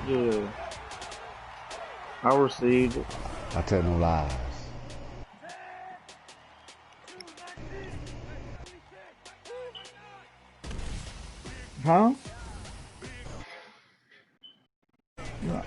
Yeah. I received it. I tell no lies. Huh? No.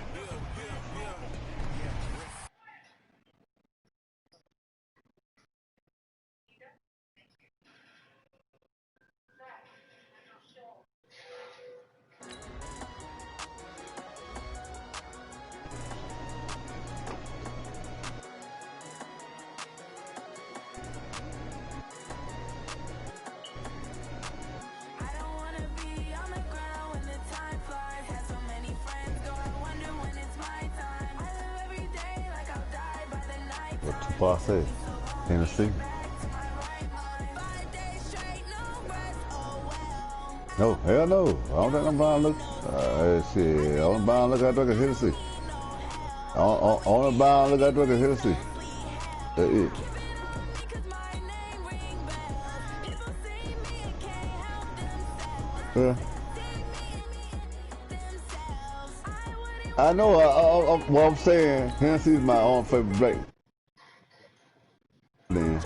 What Tupac say? Tennessee? No, hell no. I don't think I'm buying look. Shit, I don't buy look I drink a Hennessy. I only buy look I drink a Hennessy. That's it. Yeah. I know. What I'm saying, Hennessy's my own favorite drink. Then,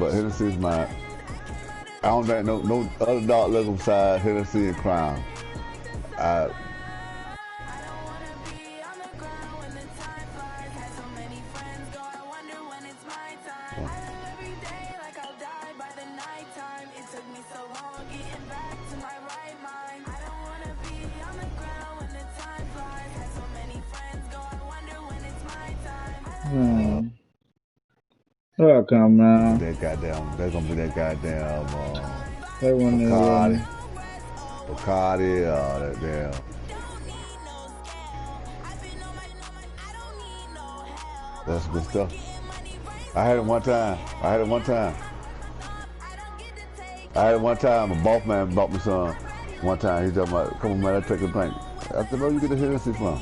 but Hennessy's my. I don't think no other dark liquor besides Hennessy and Crown. I. Oh, come now. That goddamn. They're gonna be that goddamn. They won Bacardi. Bacardi. That damn. That's good stuff. I had it one time. A boss man bought me some. One time, he told me, "Come on, man, let's take a drink." I said, "Where you get the Hennessy from?"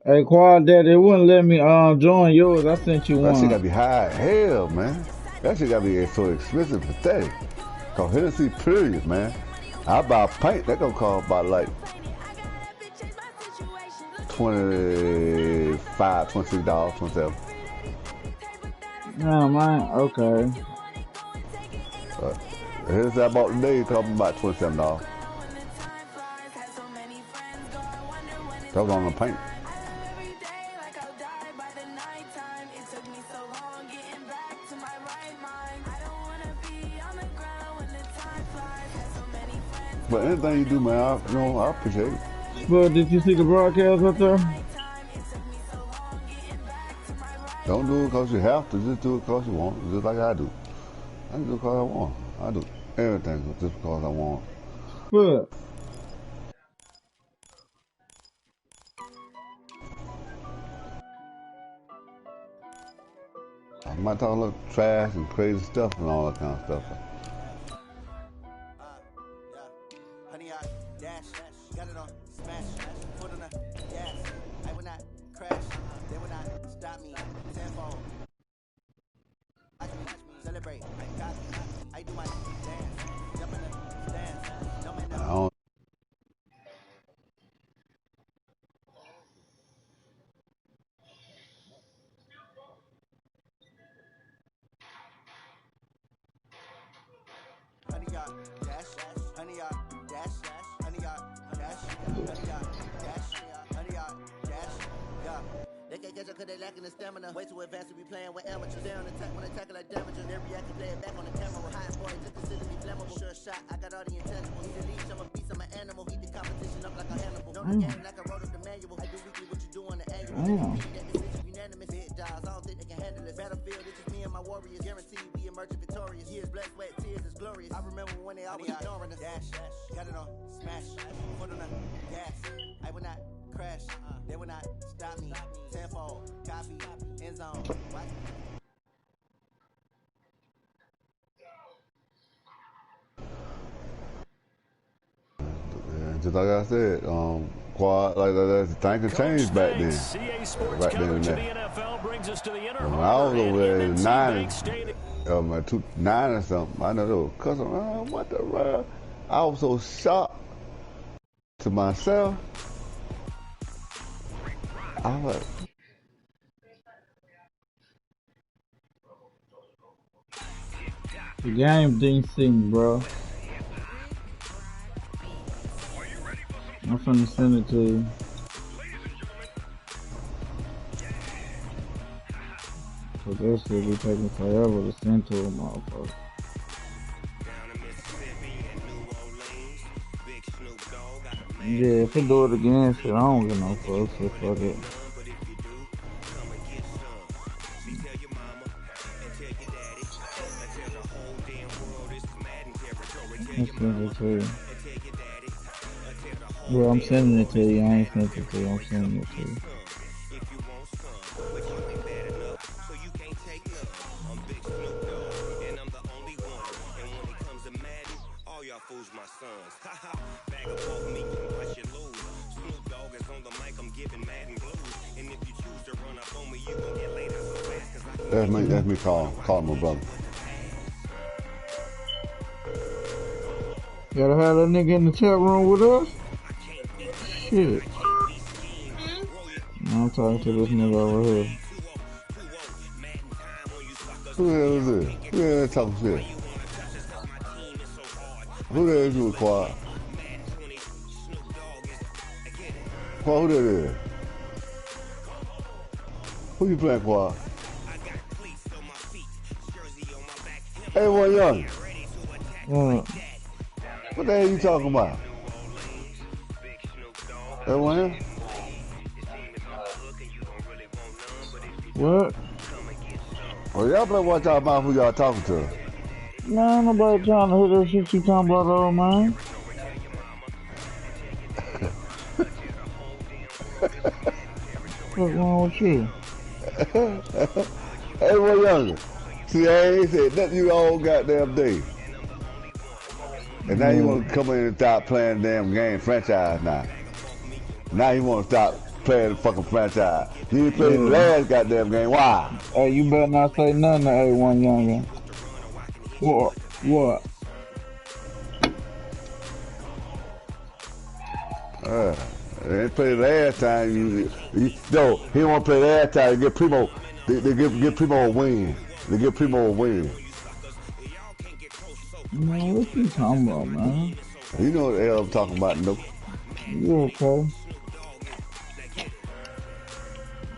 Hey, Quad Daddy, it wouldn't let me join yours. I sent you one. That shit gotta be high as hell, man. That shit gotta be so expensive, pathetic. Cause Hennessy, period, man. I buy a pint, that gonna cost about like $25, $26, $27. No, man. Okay. Hennessy I bought today, talking about $27. That was on a pint. But anything you do, man, I appreciate it. But did you see the broadcast up there? Don't do it because you have to. Just do it because you want. Just like I do. I do it because I want. I do everything just because I want. But I might talk a little trash and crazy stuff and all that kind of stuff. Way too advanced to be playing with amateurs. They on attack when they tackle like damages. They react and play it back on the camera. High important to consider me flammable. Sure shot, I got all the intangibles. Need a leash, I'm a beast, I'm an animal. Eat the competition up like a Hannibal. Know the game like I wrote up the manual. I do weekly what you do on the annual. That decision unanimous. Big dials, I don't think they can handle it. Battlefield, it's just me and my warriors. Guaranteed we emerging victorious. Years, blood, sweat, tears is glorious. I remember when they always ignoring us. Dash, got it on, smash, foot on the gas. I will not crash, they will not stop me. Tenfold, copy, end zone. Just like I said, quad like that, things can change back then. Back then and there. When I was over there in the 90s, my 9 or something. I know they were cussing around. What the fuck? I was so shocked to myself. I was like, The game decent, bro. I'm finna send it to you. Cause this shit be taking forever to send to a motherfucker. Yeah, if I do it again, shit, I don't get no fuck. Shit, fuck it. I'm sending it to you. Well, I'm sending it to you. I ain't sending it to you. I'm sending it to you. That's me calling my brother. Gotta have that nigga in the chat room with us? Shit. I'm talking to this nigga over here. Who the hell is this? Who the hell is talking shit? Who the hell is you, Quad? Quad, who that is? Who you playing, Quad? Hey, one young. What the hell you talking about? That one here? What? Oh, y'all better watch out about who y'all talking to. Nah, nobody trying to hear that shit you talking about, old man. What's wrong with you? Hey, one younger. See, I ain't said nothing you all goddamn day. And now you want to come in and start playing the damn game franchise now. Now you want to stop playing the fucking franchise. You didn't play the last goddamn game. Why? Hey, you better not say nothing to A1 Younger. What? What? They didn't play the last time. No, he don't want to play the last time. They give Primo, they give Primo a win. They give Primo a win. Man, what you talking about, man? You know what the hell I'm talking about, no? You okay?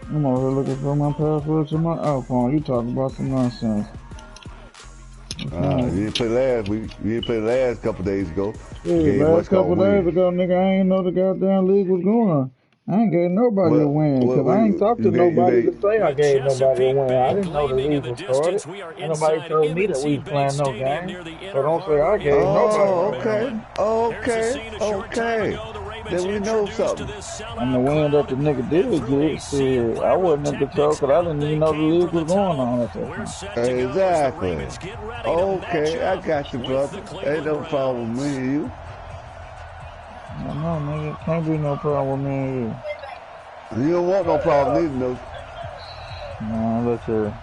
I'm over here looking for my password to my iPhone. You talking about some nonsense. You didn't play last week. You didn't play last couple days ago. Yeah, last couple days ago, nigga, I ain't know the goddamn league was going. I ain't gave nobody a win, because I ain't talked to nobody to say I gave nobody a win. I didn't know the league was started. And nobody told me that we was playing no game. So don't say I gave nobody a win. Okay. Then we know something. And the win that the nigga did get, shit, I wasn't in control because I didn't even know the league was going on at that time. Exactly. Okay, I got you, brother. Ain't no problem with me and you. I know, nigga. Can't be no problem with me and you. You don't want no problem either, no. Nah, let's hear.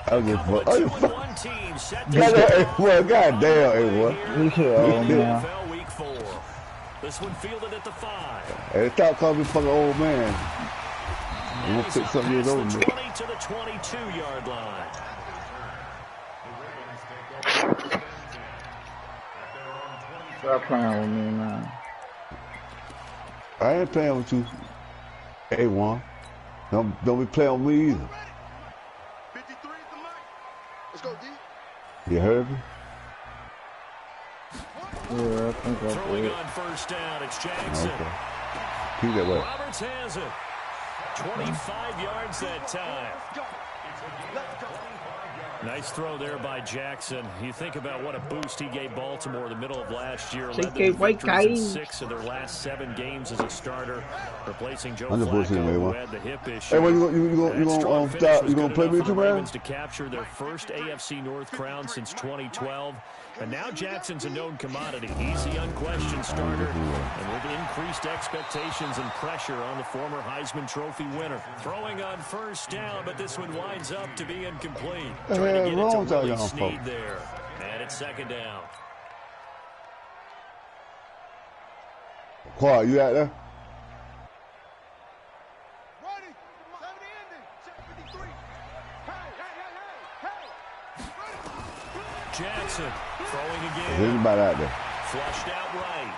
I'll get fucked. Well, goddamn, everyone. Man. This one fielded at the 5. Hey, stop calling me fucking old man. I'm gonna pick something years old, man. 20 to the 22-yard line. Stop playing with me, man. I ain't playing with you, A1. Don't be playing with me either. 53 is the mic. Let's go, D. You heard me? Yeah, I think I Throwing did. on first down, it's Jackson. Okay. Keep that way. Roberts has it. 25 yards that time. Nice throw there by Jackson. You think about what a boost he gave Baltimore the middle of last year. Led them to victories in 6 of their last 7 games as a starter, replacing Joe Flacco, who had the hip issue. Hey, you gonna play me too, man? To capture their first AFC North crown since 2012. And now Jackson's a known commodity. He's the unquestioned starter, and with increased expectations and pressure on the former Heisman Trophy winner. Throwing on first down, but this one winds up to be incomplete. What the hell wrong with y'all folks? There. And it's second down. Quad, you out there? Ready. 70 ending. Check 53. Hey. Jackson throwing again. Is anybody out there? Flushed out right.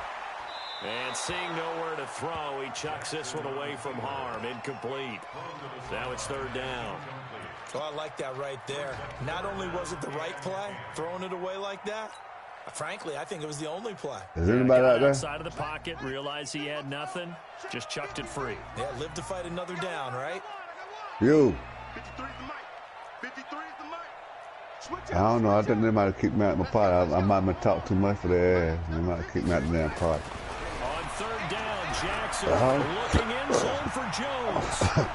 And seeing nowhere to throw, he chucks this one away from harm. Incomplete. Now it's third down. Well, I like that right there. Not only was it the right play, throwing it away like that, frankly, I think it was the only play. Is anybody out there? Outside of the pocket, realized he had nothing, just chucked it free. Yeah, live to fight another down, right? You. 53 is the mic. 53 is the mic. Switch I don't know. I think they might have kicked me out of my pot. I might have talked too much for their ass. They might have kicked me out of the damn pot. On third down, Jackson looking in zone for Jones.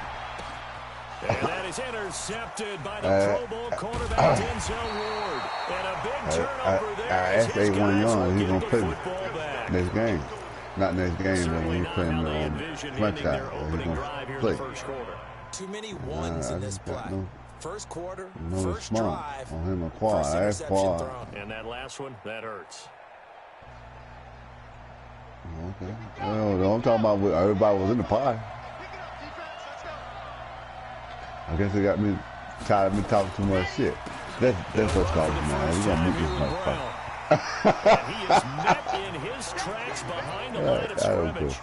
And that is intercepted by the Pro Bowl cornerback Denzel Ward. And a big turnover there. I asked A1 Young, he's going to play back. next game. Not next game, but when he's playing the franchise, he's going to play. Too many ones in this play. First quarter, no first drive, on him a quad. first That's interception quad. thrown. And that last one, that hurts. Okay. Well, I'm talking about everybody was in the pie. I guess they got me tired of me talking too much shit. That's what's called, man. We're gonna meet this motherfucker. He is met in his tracks behind the line of scrimmage.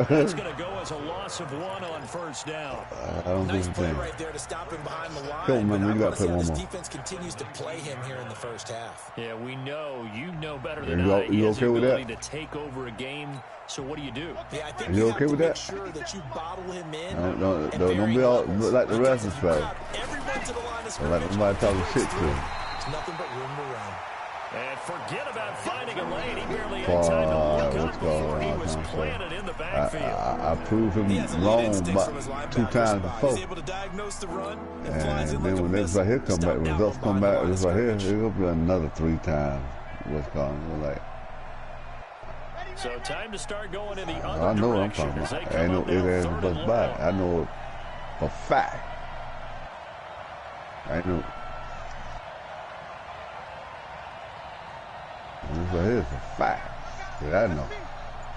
That's going to go as a loss of 1 on first down. I don't Nice think play it's right there to stop him behind the line. Come on, man, but we I gotta want to see play how one this more. defense continues to play him here in the first half. Yeah, we know. You know better than You I. He has okay the with ability that? to take over a game. So what do? Yeah, I think You you okay have with to that? make sure that you bottle him in. Don't be all like the rest of us, fellas. Everyone to the line of Like scrimmage. nobody talking shit to him. There's nothing but room to run. And forget about finding a lane. He barely had time to look up before he was planted in the backfield. I proved him He has elite wrong instincts from his about linebacker 2 times spot. before. He's able to diagnose the run and flies And in then like when a this right here come back, missile. results come back, Stop this down right here, behind the it'll be another 3 times. What's called like. So time to start going in the I other know what I'm direction talking as they about. come Ain't no up it now, ass third bust and by. long. I know it for fact. I know. This right here is a fact. That I know.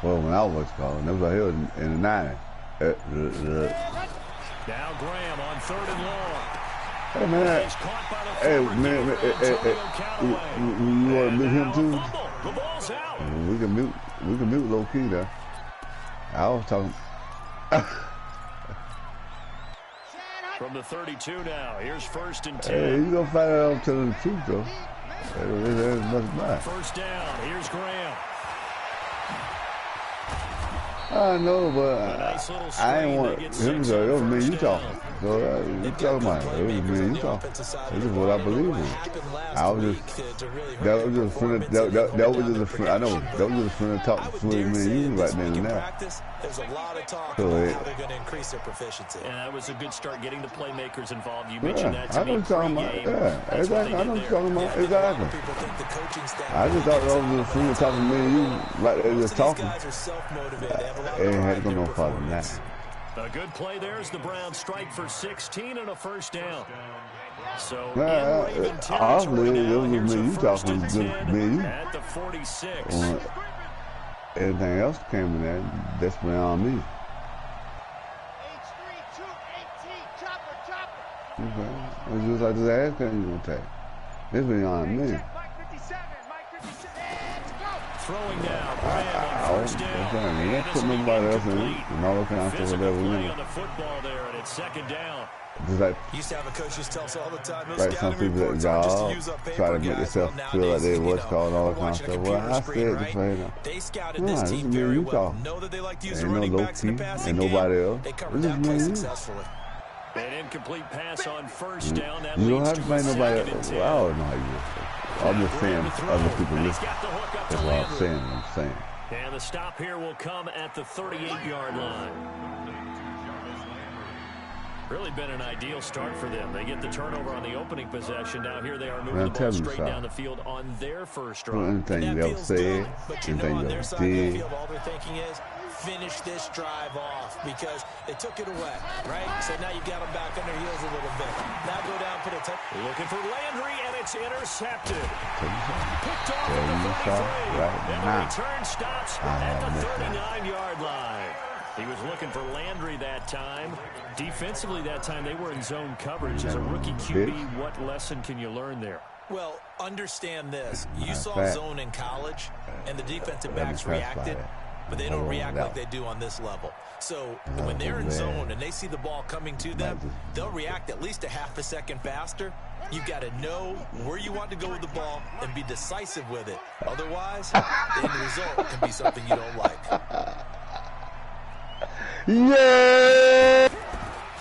Well, when I was calling, that was right here in the 90s. Now Graham on third and long. Hey man, He's caught by the hey forward man, keeper, Antonio Callaway. you want to mute him too? Fumble. The ball's out. We can mute low key there. I was talking. From the 32 now. Here's first and 10. Hey, you gonna find out I'm telling the truth though. There's nothing bad. First down. Here's Graham. I know, but nice little I ain't screen want that gets him to six go. on It was me first you talking. down. So you talking about it? It was me you talking. This is what I believe in. I was just that was just finna that was just a I know that was just finna talk between me and you right then and there. There's a lot of talk So about how they're going to increase their proficiency. And that was a good start getting the playmakers involved. You Yeah, mentioned that I to know me what you're talking about. pregame. Yeah, That's what exactly. they I did know what there. you're talking about. I think a lot of Exactly. people think the coaching staff. I just thought that was just finna talking to me and you like they Most just of these talking. guys are self-motivated. They have a lot of Ain't had pride to in go their no farther than performance. that. A good play there as the Browns strike for 16 and a first down. So Yeah, in Raven I territory believe it now, was here's me a you first talking, and just 10 me and you. at the 46. Everything else came in there, that's beyond me. Okay. It's just like this ass can you gonna take. This beyond me. Throwing now, Graham on first down. You don't put nobody else in it, and all that kind of stuff, Physical whatever play you on the football there, and it's second down. Just like Used to have a coach just tell us all the time, those some scouting people at reports aren't just to job use up paper, try to make guys. themselves Well, feel like nowadays, they what's you know, called all that we're kind of watching a stuff. Well, computer I screen, said right? this right now. They scouted Nah, this this team is me and very you well. talking. Know that they like to use Ain't the no running low backs in the key, passing ain't game. nobody else. They covered This that is play me and you. successfully. An incomplete pass on first down. That You don't leads have to to blame a nobody second and else. 10. Well, I don't know how you listen. I'm just saying other people He's listen. got the hook up That's to what I'm Landry. saying. I'm saying. And the stop here will come at the 38-yard line. Really been an ideal start for them. They get the turnover on the opening possession. Now here they are moving the ball straight down the field on their first drive. Anything you ever said, But you know, anything on you their ever side of the did, field, all they're thinking is finish this drive off because they took it away, right? So now you got them back on their heels a little bit. Now go down, put a touch. Looking for Landry, and it's intercepted. Picked off at the 33. And the return stops at the 39-yard line. He was looking for Landry that time. Defensively that time, they were in zone coverage. As a rookie QB, what lesson can you learn there? Well, understand this. You saw zone in college, and the defensive backs reacted, but they don't react like they do on this level. So when they're in zone and they see the ball coming to them, they'll react at least a half a second faster. You've got to know where you want to go with the ball and be decisive with it. Otherwise, the end result can be something you don't like. Yeah!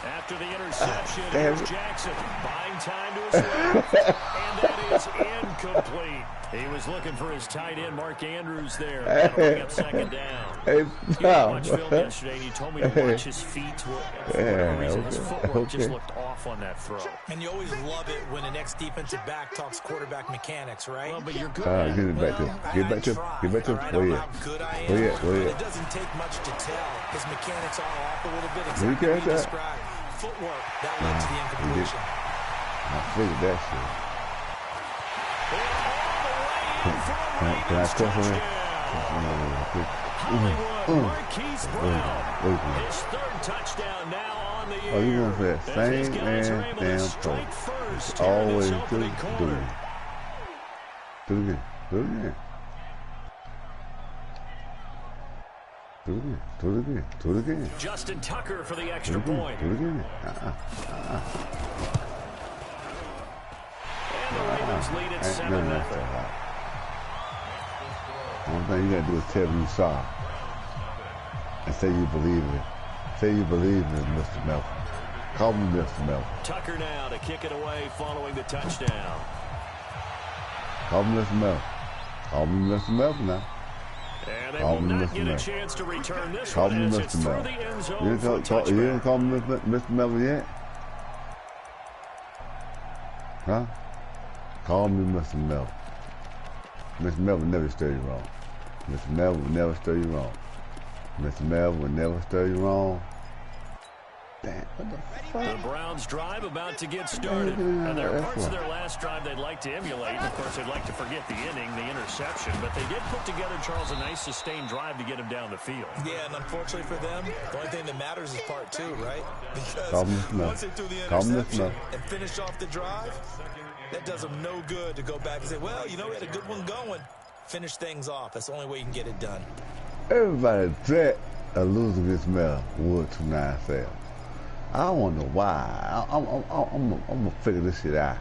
After the interception, here's Jackson buying time to his left, and that is incomplete. He was looking for his tight end, Mark Andrews, there. That'll bring up second down. You watched film yesterday, and you told me to watch his feet. For whatever reason, his footwork just looked off on that throw. And you always love it when an ex-defensive back talks quarterback mechanics, right? Well, but you're good. Get back to him. Get back to him. Where you at? It doesn't take much to tell. His mechanics are off a little bit. Exactly what you described. Footwork, that led to the incompletion. I figured that shit. Can I touch on it? Marquise Brown. His third touchdown now on the year. Oh, you want that same damn throw. Always do it. Do it again. Do it again. Do it again. Do it again. Do it again. Justin Tucker for the extra point. Do it again. And the Ravens lead at 7-0. One thing you gotta do is tell me you saw it. And say you believe it. Say you believe in it, Mr. Melton. Call me Mr. Melton. Tucker now to kick it away following the touchdown. Call me Mr. Melton. Call me Mr. Melton now. And they will not get a chance to return this call one me as Mr. it's through Melton. the end zone You for a touchback. didn't call me Mr. Melton yet? Huh? Call me Mr. Melton. Mr. Melton never steer you wrong. Mr. Melton will never steer you wrong. Mr. Melton will never steer you wrong. Damn, what the fuck? The Browns drive about to get started. And there are parts of their last drive they'd like to emulate. And of course, they'd like to forget the inning, the interception. But they did put together, Charles, a nice sustained drive to get him down the field. Yeah, and unfortunately for them, the only thing that matters is part two, right? Because once they threw the interception and finish off the drive, that does them no good to go back and say, well, you know, we had a good one going. Finish things off. That's the only way you can get it done. Everybody dread a loser against Mel Wood 297. I don't want to know why. I'm gonna figure this shit out.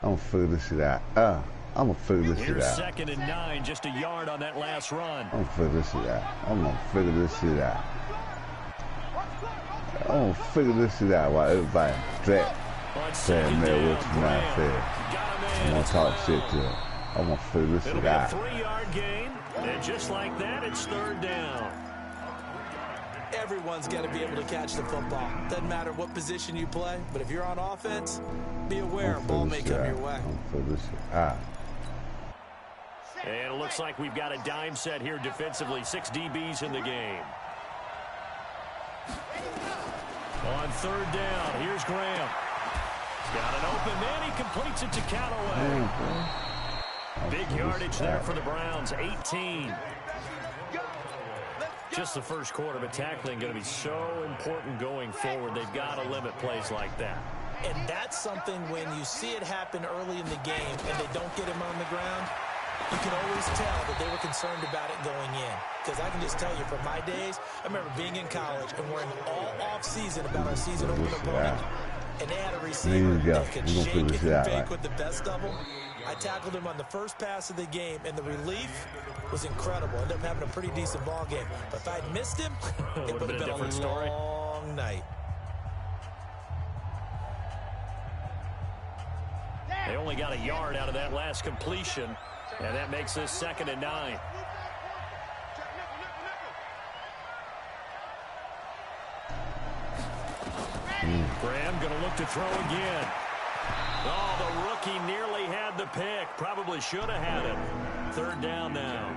I'm gonna figure this shit out. I'm gonna figure this shit out. Here's 2nd and 9, just a yard on that last run. I'm gonna figure this shit out. I'm gonna figure this shit out. I'm gonna figure this shit out while everybody dread saying Mel Wood 297. I'm gonna talk shit to him. I'm gonna figure this shit out. It'll be a 3-yard gain, and just like that, it's 3rd down. Everyone's got to be able to catch the football. Doesn't matter what position you play, but if you're on offense, be aware a ball may come your way. I'm figure this shit out. And it looks like we've got a dime set here defensively. 6 DBs in the game. On 3rd down, here's Graham. Got an open man. He completes it to Callaway. Big yardage there for the Browns, 18. Just the first quarter, but tackling going to be so important going forward. They've got to limit plays like that. And that's something when you see it happen early in the game and they don't get him on the ground, you can always tell that they were concerned about it going in. Because I can just tell you from my days, I remember being in college and worrying all off-season about our season opener opponent. And they had a receiver that could shake and fake with the best of them. I tackled him on the first pass of the game, and the relief was incredible. Ended up having a pretty decent ball game. But if I'd missed him, it would have been a long night. They only got a yard out of that last completion, and that makes this 2nd and 9. Graham going to look to throw again. Oh, the rookie nearly had the pick. Probably should have had it. 3rd down now.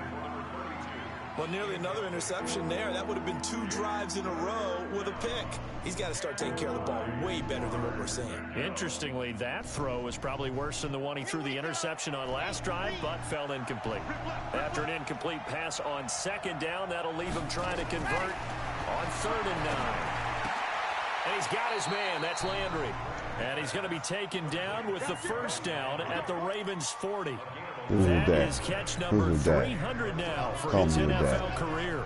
Well, nearly another interception there. That would have been 2 drives in a row with a pick. He's got to start taking care of the ball way better than what we're seeing. Interestingly, that throw was probably worse than the one he threw the interception on last drive, but fell incomplete. After an incomplete pass on second down, that'll leave him trying to convert on 3rd and 9. And he's got his man. That's Landry. And he's going to be taken down with the first down at the Ravens 40. That is catch number 300 now for his NFL career.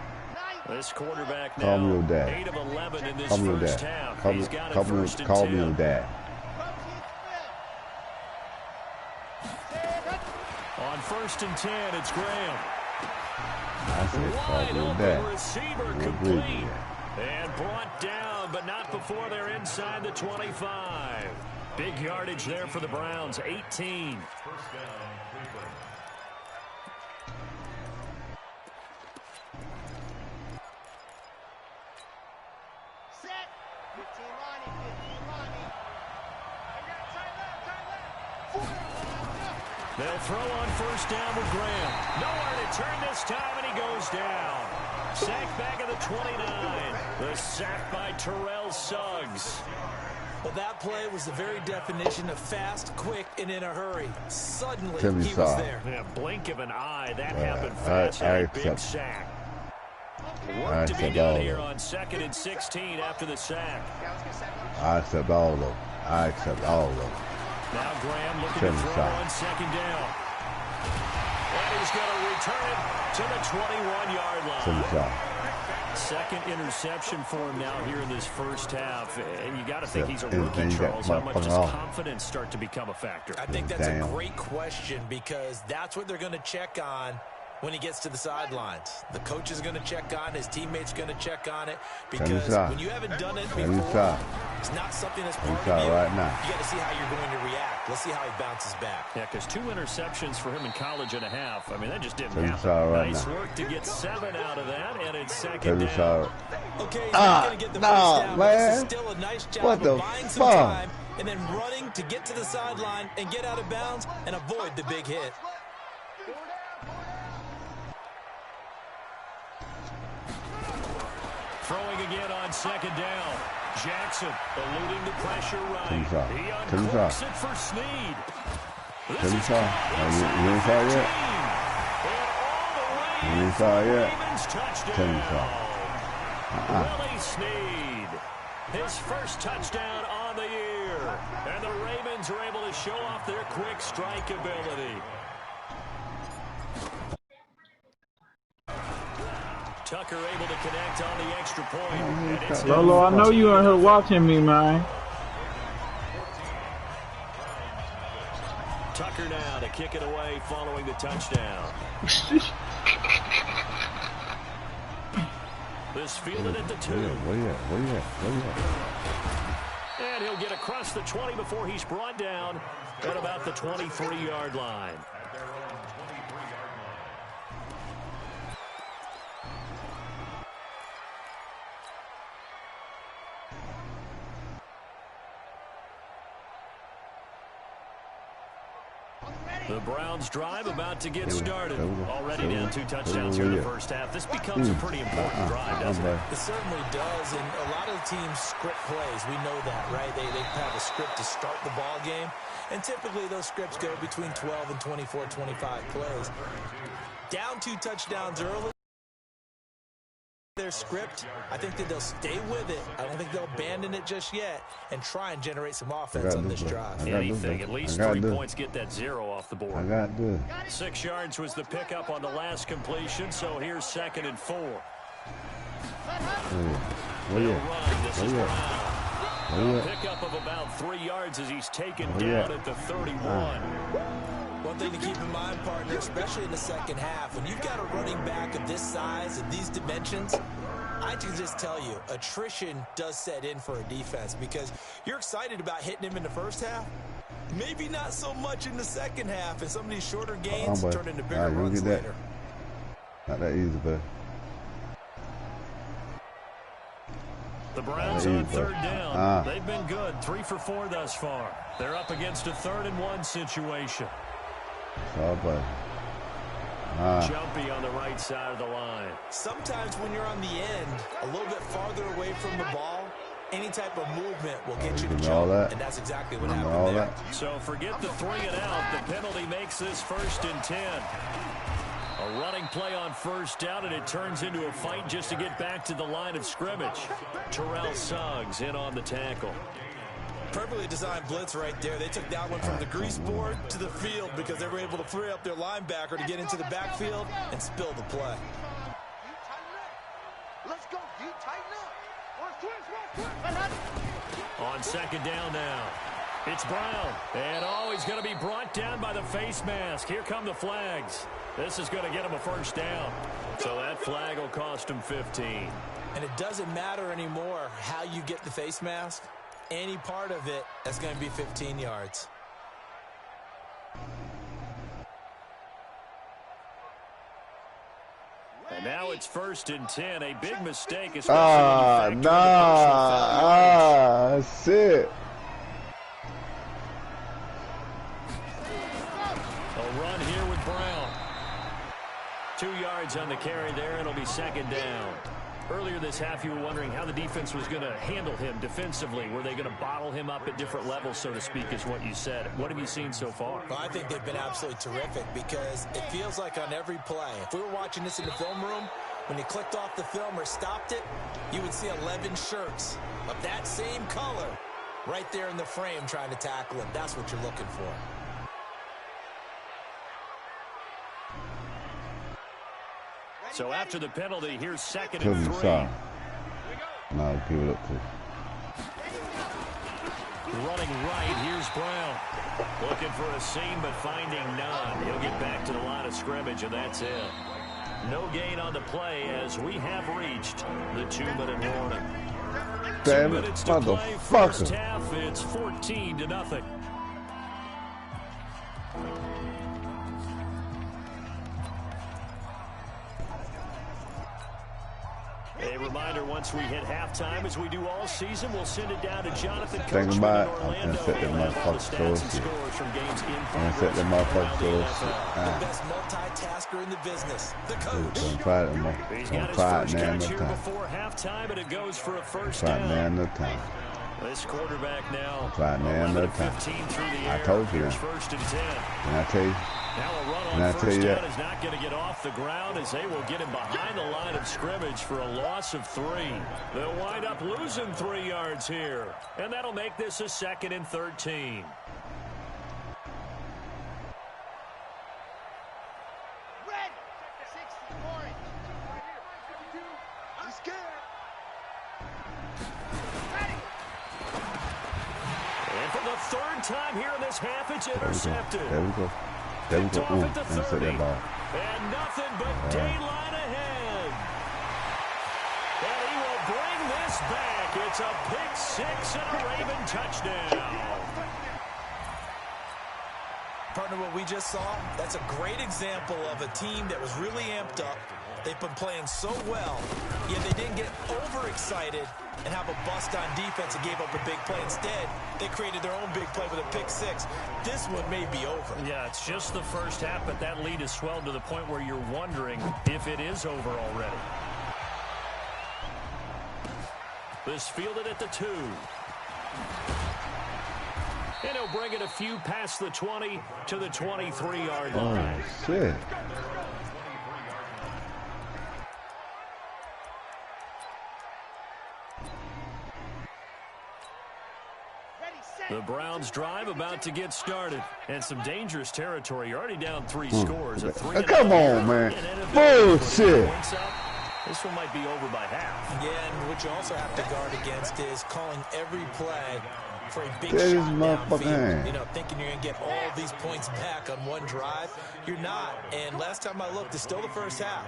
This quarterback now 8 of 11 in this first half. He's got it 1st and 10. Call me your dad. On 1st and 10, it's Graham. I said call me your dad. Receiver complete. And brought down, but not before they're inside the 25. Big yardage there for the Browns, 18. They'll throw on 1st down with Graham. Nowhere to turn this time, and he goes down. Sacked back at the 29. The sack by Terrell Suggs. Well, that play was the very definition of fast, quick, and in a hurry. Suddenly, he was there. In a blink of an eye, that happened fast. A big sack. Work to be done here on 2nd and 16 after the sack. I accept all of them. I accept all of them. Now Graham looking to throw on 2nd down. And he's going to return it to the 21-yard line. Second interception for him now here in this first half. And you got to think he's a rookie, Charles. How much does confidence start to become a factor? I think that's a great question because that's what they're going to check on when he gets to the sidelines. The coach is going to check on it. His teammates going to check on it. Because when you haven't done it before, it's not something that's part of you. Right now. You got to see how you're going to react. Let's see how he bounces back. Yeah, because 2 interceptions for him in college and a half. I mean, that just didn't happen. Right nice now. Work to get 7 out of that, and it's 2nd down. Okay, he's not going to get the first down, but this is still a nice job of buying some time and then running to get to the sideline and get out of bounds and avoid the big hit. Throwing again on 2nd down. Jackson eluding the pressure right. He uncorks it for Snead. This is you ain't saw yet? You ain't saw yet? Willie Snead. His first touchdown on the year. And the Ravens are able to show off their quick strike ability. Tucker able to connect on the extra point. Lolo, I know you in here watching me, man. Tucker now to kick it away following the touchdown. This fielded at the 2. Where you at? And he'll get across the 20 before he's brought down at about the 23-yard line. The Browns drive about to get started. Already down 2 touchdowns here in the first half. This becomes a pretty important drive, doesn't it? It certainly does, and a lot of teams script plays. We know that, right? They have a script to start the ball game, and typically those scripts go between 12 and 24, 25 plays. Down 2 touchdowns early. Their script, I think that they'll stay with it. I don't think they'll abandon it just yet and try and generate some offense on this drive. Anything, at least 3 points, get that 0 off the board. I got this. 6 yards was the pickup on the last completion, so here's 2nd and 4. Pickup of about 3 yards as he's taken down at the 31. One thing to keep in mind, partner, especially in the second half, when you've got a running back of this size and these dimensions, I can just tell you, attrition does set in for a defense because you're excited about hitting him in the first half. Maybe not so much in the second half, and some of these shorter gains turn into bigger runs later. Not that easy, but the Browns on 3rd down. They've been good. 3 for 4 thus far. They're up against a 3rd and 1 situation. Jumpy on the right side of the line. Sometimes when you're on the end, a little bit farther away from the ball, any type of movement will get you to jump, and that's exactly what happened there. So forget the 3 and out. The penalty makes this 1st and 10. A running play on 1st down, and it turns into a fight just to get back to the line of scrimmage. Terrell Suggs in on the tackle. Perfectly designed blitz right there. They took that one from the grease board to the field because they were able to free up their linebacker to get into the backfield and spill the play. Let's go, D. Tighten up. On 2nd down now. It's Brown. And he's going to be brought down by the face mask. Here come the flags. This is going to get him a 1st down. So that flag will cost him 15. And it doesn't matter anymore how you get the face mask. Any part of it, that's going to be 15 yards. And now it's 1st and 10. A big mistake, especially when you that's it. A run here with Brown. 2 yards on the carry there, and it'll be 2nd down. Earlier this half, you were wondering how the defense was going to handle him defensively. Were they going to bottle him up at different levels, so to speak, is what you said. What have you seen so far? Well, I think they've been absolutely terrific because it feels like on every play, if we were watching this in the film room, when you clicked off the film or stopped it, you would see 11 shirts of that same color right there in the frame trying to tackle him. That's what you're looking for. So after the penalty, here's 2nd and 3. No, give it up to. Running right, here's Brown. Looking for a seam, but finding none. He'll get back to the line of scrimmage, and that's it. No gain on the play as we have reached the 2-minute warning. Damn 2 it, minutes to play. First half, it's 14-0. A reminder, once we hit halftime, as we do all season, we'll send it down to Jonathan Coachman in Orlando. He'll have all the stats and scores from games in progress around the NFL. The best multitasker in the business, the coach. He's got his first catch here before halftime, and it goes for a 1st down. This quarterback now 11-15 through the air. I told you Here's that. 1st and 10. Can I tell you? Now a run on 1st down is not going to get off the ground as they will get him behind the line of scrimmage for a loss of 3. They'll wind up losing 3 yards here, and that'll make this a 2nd and 13. And for the 3rd time here in this half, it's intercepted. There we go. Picked off at the 30. And nothing but daylight ahead. And he will bring this back. It's a pick 6 and a Raven touchdown. Partner, what we just saw, that's a great example of a team that was really amped up. They've been playing so well, yet they didn't get overexcited and have a bust on defense and gave up a big play. Instead, they created their own big play with a pick 6. This one may be over. Yeah, it's just the first half, but that lead has swelled to the point where you're wondering if it is over already. This fielded at the 2. And he'll bring it a few past the 20 to the 23-yard line. Oh, shit. The Browns drive about to get started. And some dangerous territory. You're already down 3 scores. A 3 come on, man. Bullshit. This one might be over by half. Yeah, and what you also have to guard against is calling every play for a big That shot downfield. hand. You know, thinking you're going to get all these points back on one drive. You're not. And last time I looked, it's still the first half.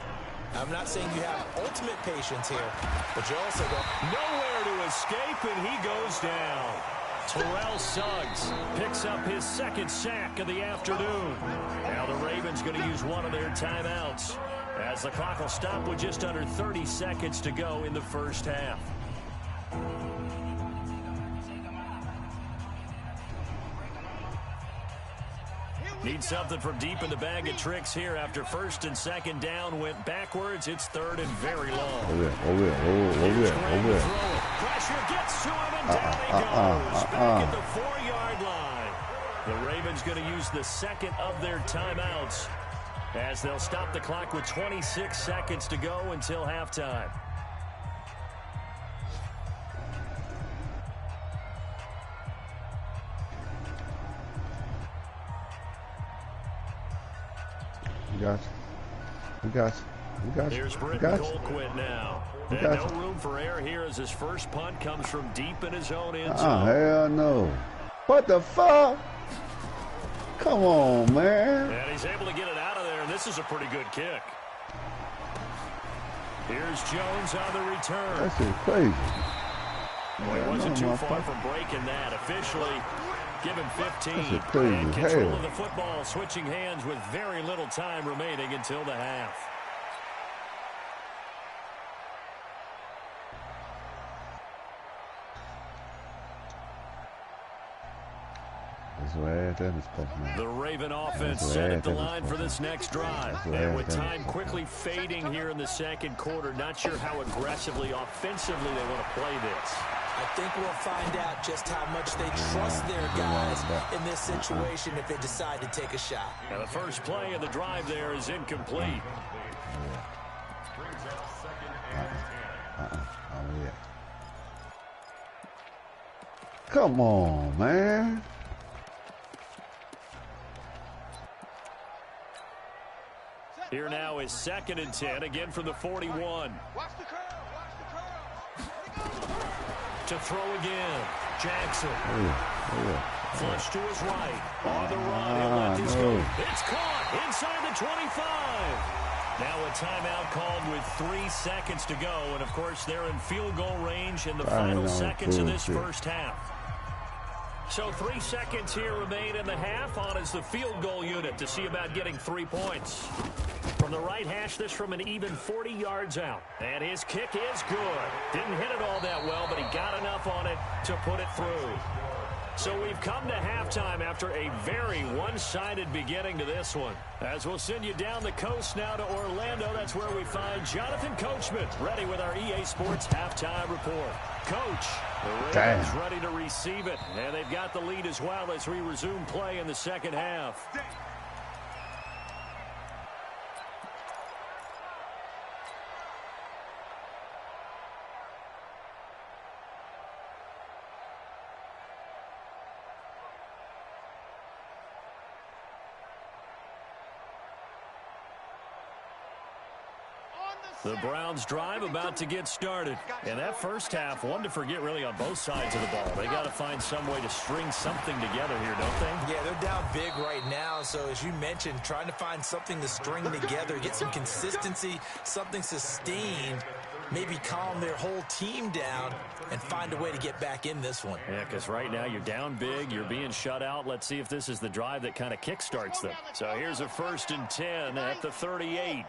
I'm not saying you have ultimate patience here, but you also got nowhere to escape, and he goes down. Terrell Suggs picks up his 2nd sack of the afternoon. Now the Ravens going to use one of their timeouts as the clock will stop with just under 30 seconds to go in the first half. Need something from deep in the bag of tricks here after first and second down went backwards. It's third and very long. Over here. Pressure gets to him, and down he goes. Back at the 4-yard line. The Ravens going to use the second of their timeouts as they'll stop the clock with 26 seconds to go until halftime. We got you. Here's Britton Colquitt now. And no room for error here as his first punt comes from deep in his own end zone. Hell no. What the fuck? Come on, man. And he's able to get it out of there, and this is a pretty good kick. Here's Jones on the return. That's just crazy. Well, he wasn't too far from breaking that. Officially, give him 15. That's just crazy. And control of the football, switching hands with very little time remaining until the half. The Raven offense set at the line for this next drive. And with time quickly fading here in the second quarter, not sure how aggressively, offensively they want to play this. I think we'll find out just how much they trust their guys in this situation if they decide to take a shot. Now the first play of the drive there is incomplete. Come on, man. Here now is 2nd and 10, again from the 41. Watch the curl. To throw again, Jackson. Flush to his right. On the run, he'll let this go. It's caught inside the 25. Now a timeout called with 3 seconds to go. And, of course, they're in field goal range in the final seconds of this first half. So 3 seconds here remain in the half. On is the field goal unit to see about getting 3 points. From the right hash, this from an even 40 yards out. And his kick is good. Didn't hit it all that well, but he got enough on it to put it through. So we've come to halftime after a very one-sided beginning to this one. As we'll send you down the coast now to Orlando, that's where we find Jonathan Coachman ready with our EA Sports halftime report. Coach, the Ravens ready to receive it, and they've got the lead as well as we resume play in the second half. The Browns drive about to get started. And that first half, one to forget really on both sides of the ball. They got to find some way to string something together here, don't they? Yeah, they're down big right now. So as you mentioned, trying to find something to string together, get some consistency, something sustained, maybe calm their whole team down and find a way to get back in this one. Yeah, because right now you're down big, you're being shut out. Let's see if this is the drive that kind of kickstarts them. So here's a 1st and 10 at the 38.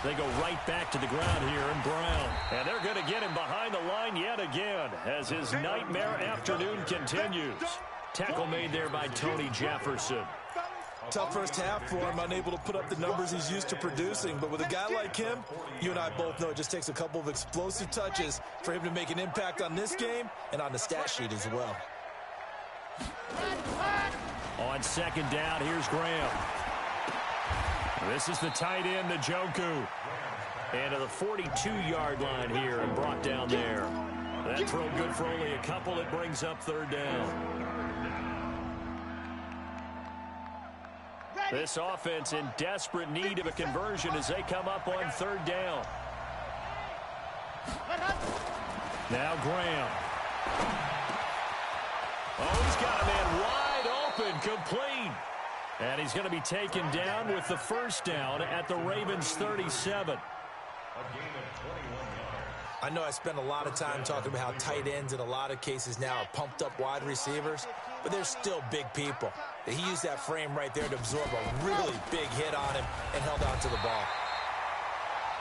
They go right back to the ground here in Brown. And they're going to get him behind the line yet again as his nightmare afternoon continues. Tackle made there by Tony Jefferson. Tough first half for him, unable to put up the numbers he's used to producing. But with a guy like him, you and I both know it just takes a couple of explosive touches for him to make an impact on this game and on the stat sheet as well. On 2nd down, here's Graham. This is the tight end, Njoku. And to the 42-yard line here and brought down there. That throw good for only a couple. It brings up 3rd down. This offense in desperate need of a conversion as they come up on 3rd down. Now Graham. Oh, he's got a man wide open, complete. And he's going to be taken down with the 1st down at the Ravens 37. I know I spent a lot of time talking about how tight ends in a lot of cases now are pumped up wide receivers, but they're still big people. He used that frame right there to absorb a really big hit on him and held on to the ball.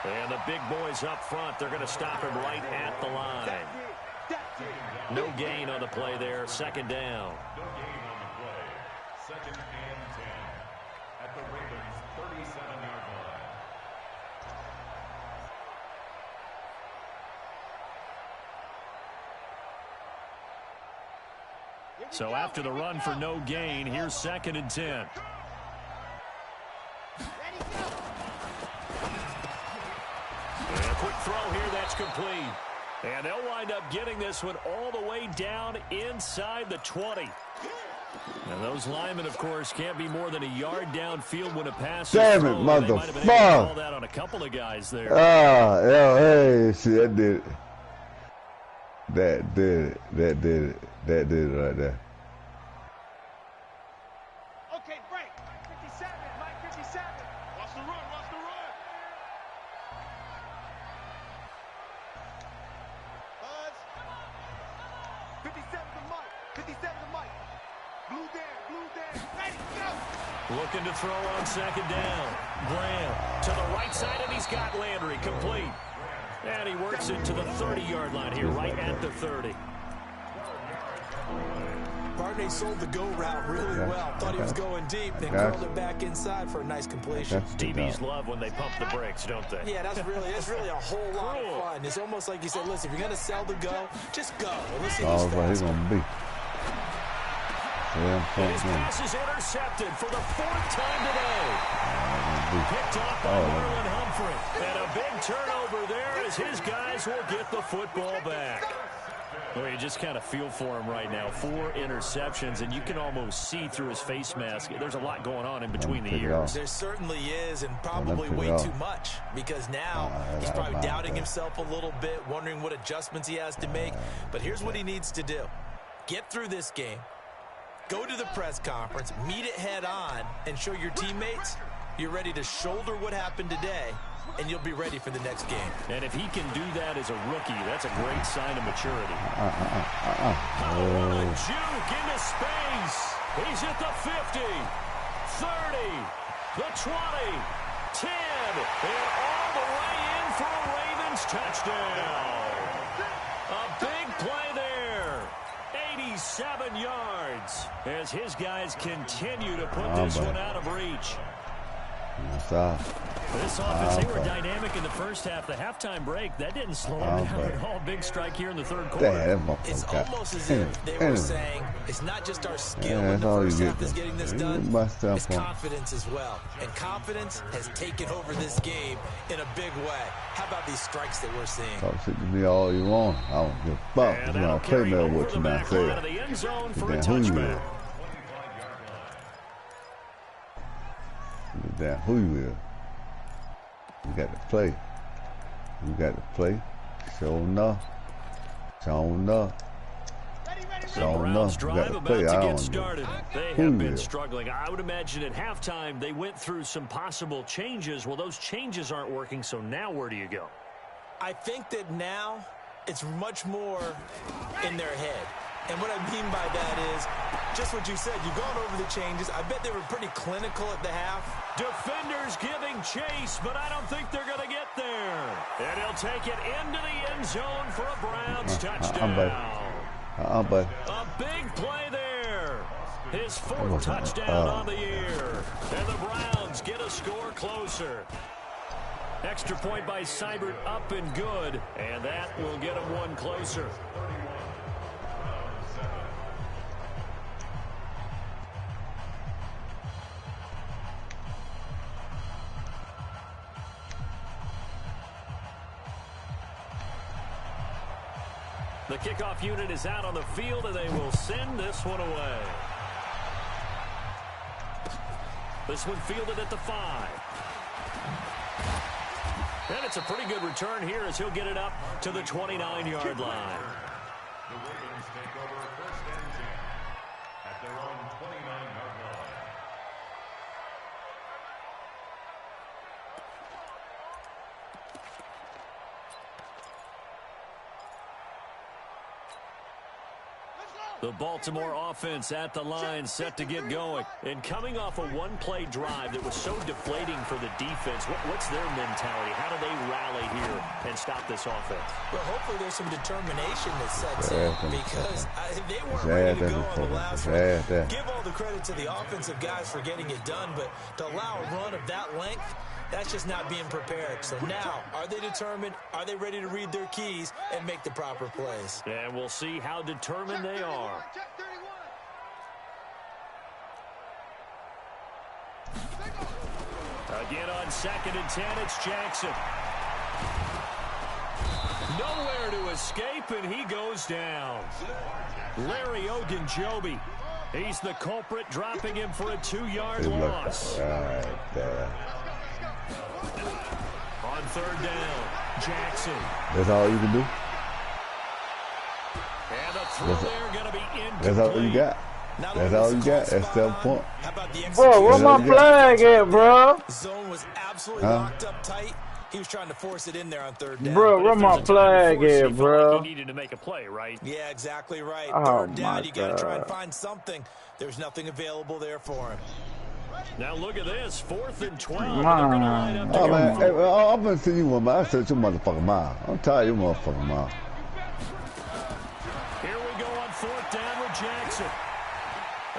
And the big boys up front, they're going to stop him right at the line. No gain on the play there. Second down. No gain on the play. Second and 10 at the Ravens' 37-yard line. So after the run for no gain, here's second and 10. And a quick throw here, that's complete. And they'll wind up getting this one all the way down inside the 20. And those linemen, of course, can't be more than a yard downfield when a pass is thrown. Damn it, motherfucker. They might have been able to call that on a couple of guys there. Hey, see, that did it. That did it. That did it. That did it right there. Okay, break. 57, Mike 57. Watch the run, watch the run. Buzz. 57 to Mike. 57 to Mike. Blue down, ready, go. Looking to throw on second down. Graham to the right side, and he's got Landry complete. And he works it to the 30-yard line here, right at the 30. Barney sold the go route really well. Thought he was going deep, then curled it back inside for a nice completion. DBs love when they pump the brakes, don't they? Yeah, that's really a whole lot of fun. It's almost like you said, listen, if you're going to sell the go, just go. And let's see Oh, but he's going to be. And his pass is intercepted for the 4th time today. Picked off by Marlon Humphrey. And a big turnover there as his guys will get the football back. Well, you just kind of feel for him right now. 4 interceptions, and you can almost see through his face mask. There's a lot going on in between the ears. There certainly is, and probably way too much, because now he's probably doubting himself a little bit, wondering what adjustments he has to make. But here's what he needs to do. Get through this game. Go to the press conference, meet it head on, and show your teammates you're ready to shoulder what happened today, and you'll be ready for the next game. And if he can do that as a rookie, that's a great sign of maturity. Juke into space. He's at the 50, 30, the 20, 10, and all the way in for a Ravens touchdown. A big play there. 87 yards as his guys continue to put this one out of reach. This offense, they were dynamic in the first half. The halftime break, that didn't slow them down at all. Big strike here in the third quarter. It's almost as if they were saying, it's not just our skill in the first half is getting this done, it's confidence as well. And confidence has taken over this game in a big way. How about these strikes that we're seeing? Talk shit to me all you want. I don't give a fuck. And You that'll know, play carry me over what the you not back line of say. the end zone for a Damn, who you touchback. is? Damn, who you is? You got to play. You got to play. Show enough. Show enough. The Browns drive about to get started. They have been struggling. I would imagine at halftime they went through some possible changes. Well, those changes aren't working, so now where do you go? I think that now it's much more in their head. And what I mean by that is just what you said. You've gone over the changes. I bet they were pretty clinical at the half. Defenders giving chase, but I don't think they're going to get there. And he'll take it into the end zone for a Browns touchdown. A big play there. His 4th touchdown on the year. And the Browns get a score closer. Extra point by Seibert up and good. And that will get them one closer. The kickoff unit is out on the field, and they will send this one away. This one fielded at the 5. And it's a pretty good return here as he'll get it up to the 29-yard line. The Ravens take over 1st and 10 at their own 29-yard line. The Baltimore offense at the line, set to get going. And coming off a one-play drive that was so deflating for the defense, what's their mentality? How do they rally here and stop this offense? Well, hopefully there's some determination that sets in because they weren't ready to go on the last one. Give all the credit to the offensive guys for getting it done, but to allow a run of that length, that's just not being prepared. So now, are they determined? Are they ready to read their keys and make the proper plays? And we'll see how determined they are. Again on 2nd and 10, it's Jackson. Nowhere to escape, and he goes down. Larry Ogunjobi. He's the culprit, dropping him for a 2-yard loss. On 3rd down, Jackson. That's all you can do? And the throw there going to be incomplete. That's all you got. That's all you got. That's 7 points. Bro, where my flag at, bro? Zone was absolutely locked up tight. He was trying to force it in there on 3rd down. Bro, where my flag at, bro? He needed to make a play, right? Yeah, exactly right. Oh, 3rd down, you got to try and find something. There's nothing available there for him. Now look at this, 4th and 12. They're going to line up to Oh, go man, forward. hey, I'm going to see you one, man. I said your motherfucking mouth. I'm tired of your motherfucking mouth. Here we go on 4th down with Jackson.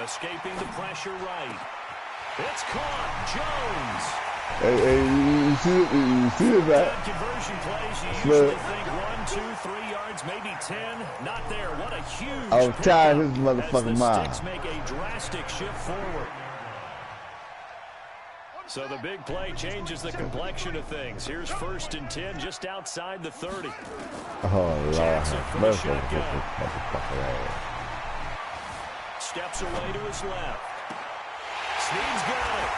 Escaping the pressure right. It's caught. Jones. Hey, you see it, right? Conversion plays, you usually think 1, 2, 3 yards, maybe 10. Not there. What a huge I was tired of his pickup motherfucking as the mouth. Sticks make a drastic shift forward. So the big play changes the complexion of things. Here's 1st and 10 just outside the 30. Oh, Lord. Jackson from the shotgun. Motherfucker. Steps away to his left. Snead's got it.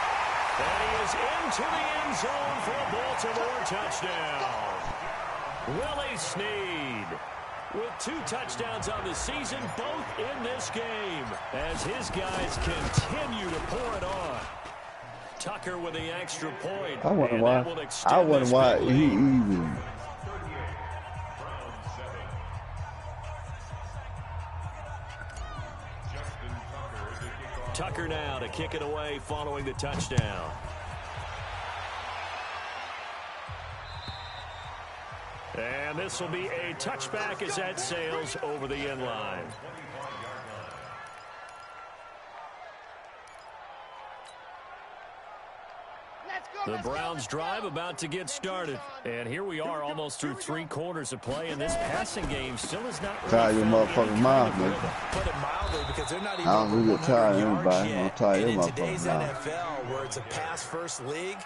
And he is into the end zone for a Baltimore touchdown. Willie Snead with 2 touchdowns on the season, both in this game, as his guys continue to pour it on. Tucker with the extra point. I wonder why he even. Tucker now to kick it away following the touchdown. And this will be a touchback as that sails over the end line. The Browns drive about to get started. And here we are almost through 3 quarters of play, and this passing game still is not really Tired of your motherfucking mouth, man. Put it mildly, because they're not even I don't really get tired of 100 anybody. yards I'm tired of yet. your And in today's motherfucking mouth. NFL, where it's a pass-first league,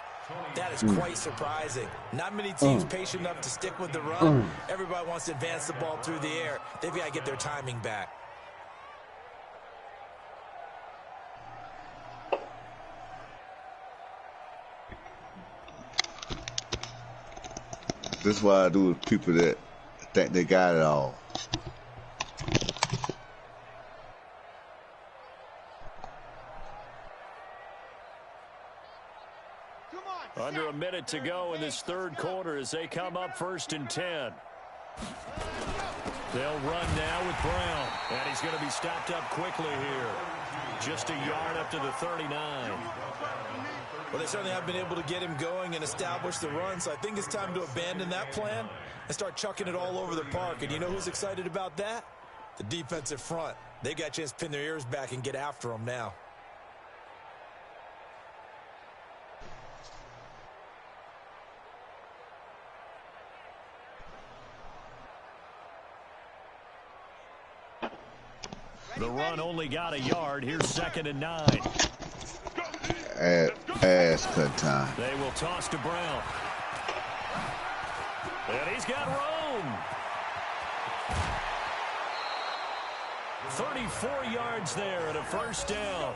that is quite surprising. Not many teams patient enough to stick with the run. Everybody wants to advance the ball through the air. They've got to get their timing back. This is what I do with people that think they got it all. Under a minute to go in this 3rd quarter as they come up 1st and 10. They'll run now with Brown, and he's going to be stopped up quickly here. Just a yard up to the 39. Well, they certainly have been able to get him going and establish the run, so I think it's time to abandon that plan and start chucking it all over the park. And you know who's excited about that? The defensive front. They got a chance to pin their ears back and get after him now. The run only got a yard. Here's 2nd and 9. Ass cut time. They will toss to Brown. And he's got room. 34 yards there at a 1st down.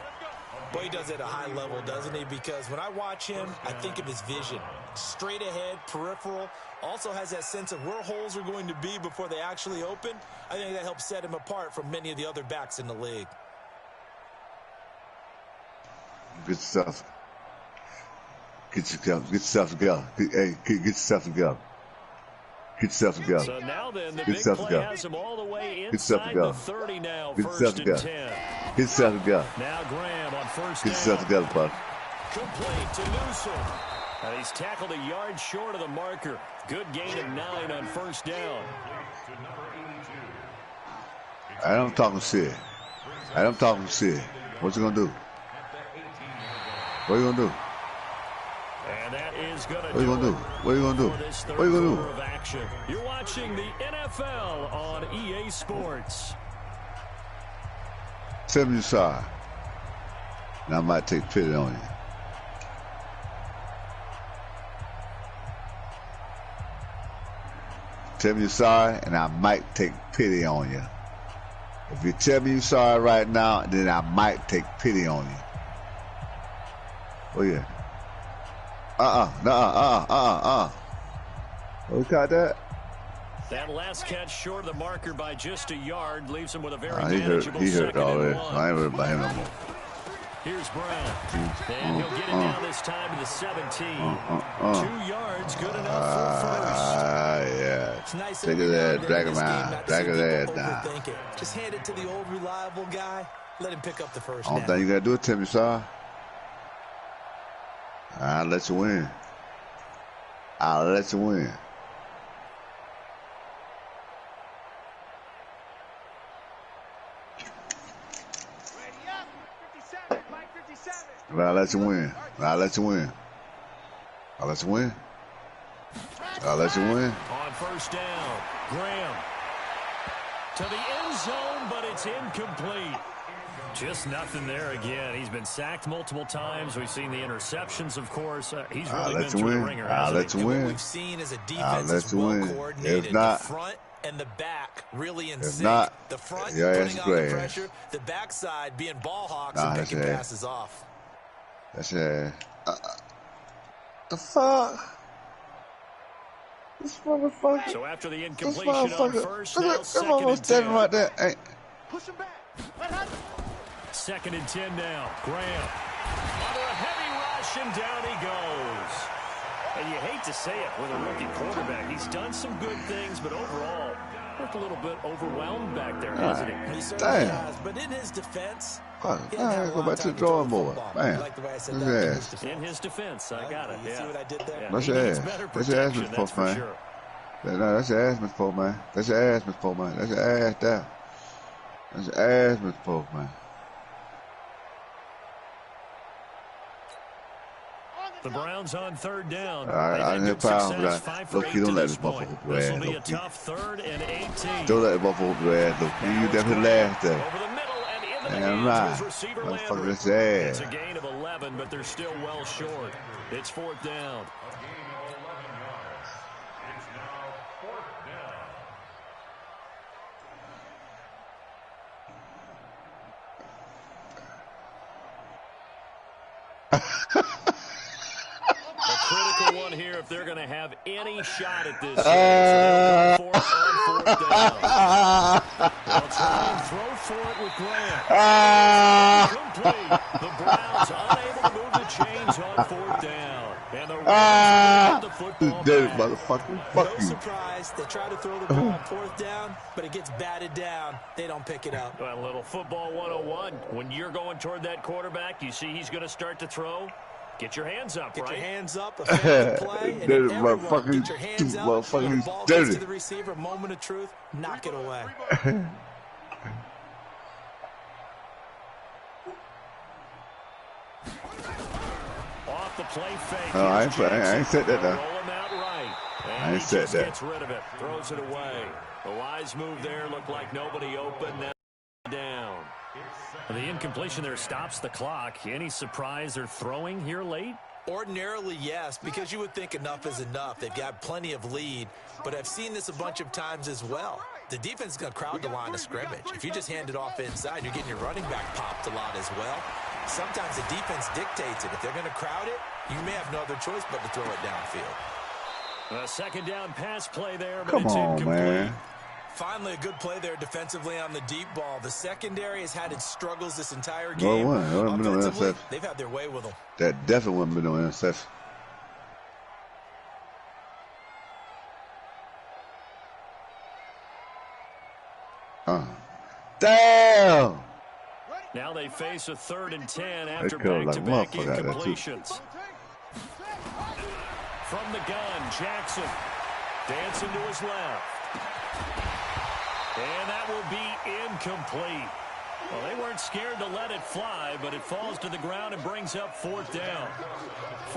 Boy, he does it at a high level, doesn't he? Because when I watch him, I think of his vision. Straight ahead, peripheral. Also has that sense of where holes are going to be before they actually open. I think that helps set him apart from many of the other backs in the league. Good stuff. Get yourself together. Get yourself together. Get yourself together. So now then, the Get big yourself play together. has him all the way Get yourself inside together. the 30 now. Get yourself First and together. 10. Get yourself together. Now Graham on first Get yourself down. together, bud. Complete to Newsom. And he's tackled a yard short of the marker. Good gain of 9 on first down. I'm talking shit. I'm talking shit. What you gonna do? What you gonna do? And that is going to What you gonna do? What you gonna do? What you gonna do? of action. You're watching the NFL on EA Sports. Tell me you're sorry. And I might take pity on you. Tell me you're sorry, and I might take pity on you. If you tell me you're sorry right now, then I might take pity on you. Oh, yeah. We got that? That last catch short of the marker by just a yard leaves him with a very He manageable hurt second already. and 1. I ain't worried about him no more. Here's Brown. And he'll get it down this time to the 17. 2 yards, good enough for first. Yeah. It's nice Take his ass, drag him out. Drag his ass down. Just hand it to the old reliable guy. Let him pick up the first Only down. thing you gotta do is tell me sorry. I'll let you win. I'll let you win. I'll let you win. I'll let you win. I'll let you win. I'll let you win. On first down, Graham to the end zone, but it's incomplete. Just nothing there again. He's been sacked multiple times. We've seen the interceptions, of course. He's really been through the ringer. I'll let you win. What we've seen is a I'll defense let is you well win. coordinated. If not, the front and the back really in if sync. not, The front your ass putting on the grass. pressure, the backside being ball hawks Nah, and that's picking your ass. passes off. That's it. The fuck? This motherfucker. So after the This incompletion on motherfucker. first, now Look at second that and standing 10. right there. Hey. Push him back. Let Hunt. Second and 10 now. Graham under a heavy rush, and down he goes. And you hate to say it with a rookie quarterback. He's done some good things, but overall, looked a little bit overwhelmed back there, hasn't he? He certainly Damn. has, but in his defense, Fuck, he hadn't had a go long back to time the drawing throw the board. football. Bam. You like the way I said That's that? your In ass. his defense. In his defense, I got it. You see what I did there? Yeah, That's he your needs ass. better That's your ass, protection, Mr. that's for Postman. sure. No, that's your ass, Mr. Postman. That's your ass, Mr. Postman. That's your ass there. That's your ass, Mr. Postman. The Browns on third down. I didn't have power for that. Look, you don't let this buffalo hoop your This ass. will be a Look, tough third and 18. don't let the buffalo hoop your ass. Look, you definitely laughed at. Over the middle and into the Damn hands right. of his receiver Motherfucker, Landry. that's your ass. It's a gain of 11, but they're still well short. It's fourth down. It's now fourth down. A critical one here if they're going to have any shot at this. So they'll go for it on fourth down. They'll try and throw for it with Graham. Complete. The Browns unable to move the chains on fourth down. And the Rams get the football Dead it, back. motherfucker. Fuck No you. surprise. They try to throw the ball on fourth down, but it gets batted down. They don't pick it up. Well, a little football 101. When you're going toward that quarterback, you see he's going to start to throw. Get your hands up, Get right? your hands up, effective play, and Dead then it, everyone motherfucker. get your hands You up. motherfucker, When the you ball dirty. gets to the receiver, moment of truth, knock it away. Off the play fake. Oh, I Here's ain't Jackson. said that, though. Roll him out right. And I ain't he said just that. gets rid of it. Throws it away. A wise move there. Looked like nobody open. Now down. The incompletion there stops the clock. Any surprise they're throwing here late? Ordinarily, yes, because you would think enough is enough. They've got plenty of lead, but I've seen this a bunch of times as well. The defense is going to crowd the line of scrimmage. If you just hand it off inside, you're getting your running back popped a lot as well. Sometimes the defense dictates it. If they're going to crowd it, you may have no other choice but to throw it downfield. A second down pass play there, but Come it's on, incomplete. man. Finally, a good play there defensively on the deep ball. The secondary has had its struggles this entire No game. one. There wasn't no Offensively, interception. they've had their way with them. That definitely wouldn't be no interception. Damn! Now they face a 3rd and 10 after back-to-back incompletions. From the gun, Jackson dancing to his left. And that will be incomplete. Well, they weren't scared to let it fly, but it falls to the ground and brings up 4th down.